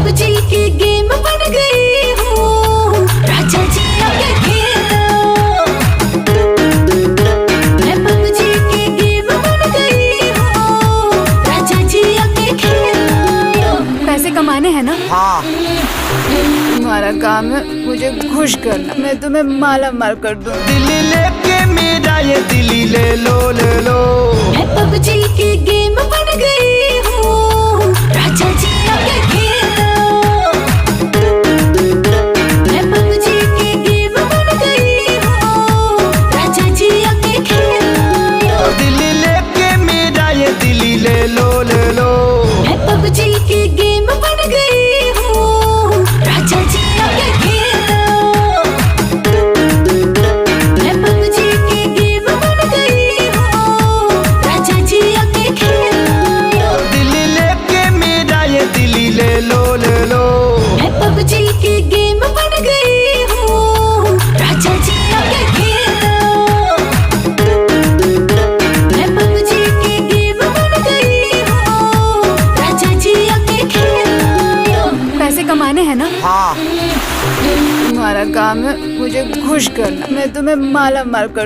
PUBG की game बन गई हूँ, राजा जी आके खेलो। मैं पबजी की गेम बन गई हूँ, राजा जी आके खेलो। पैसे कमाने हैं ना? हाँ। तुम्हारा काम है मुझे खुश करना, मैं तुम्हें माला माल कर दूँ। दिल्ली लेके मेरा ये दिल्ली ले लो ले लो। मैं पबजी की गेम बन गई हूँ, राजा जी आके खेलो। मैं पबजी की गेम बन गई हूँ, राजा जी आके खेलो। दिल्ली लेके मेरा ये दिल्ली ले लो ले लो। मैं पबजी की गेम बन गई हूँ, राजा जी आके खेलो। मैं पबजी की गेम बन गई हूँ, राजा जी आके खेलो। दिल्ली लेके मेरा ये दिल्ली ले लो ले लो। मैं पबजी की गेम बन गई हूँ, राजा जी आके खेलो। मैं पबजी की गेम बन गई हूँ, राजा जी आके खेलो। पैसे कमाने हैं ना? हाँ। तुम्हारा काम है मुझे खुश करना, मैं तुम्हें माला माल कर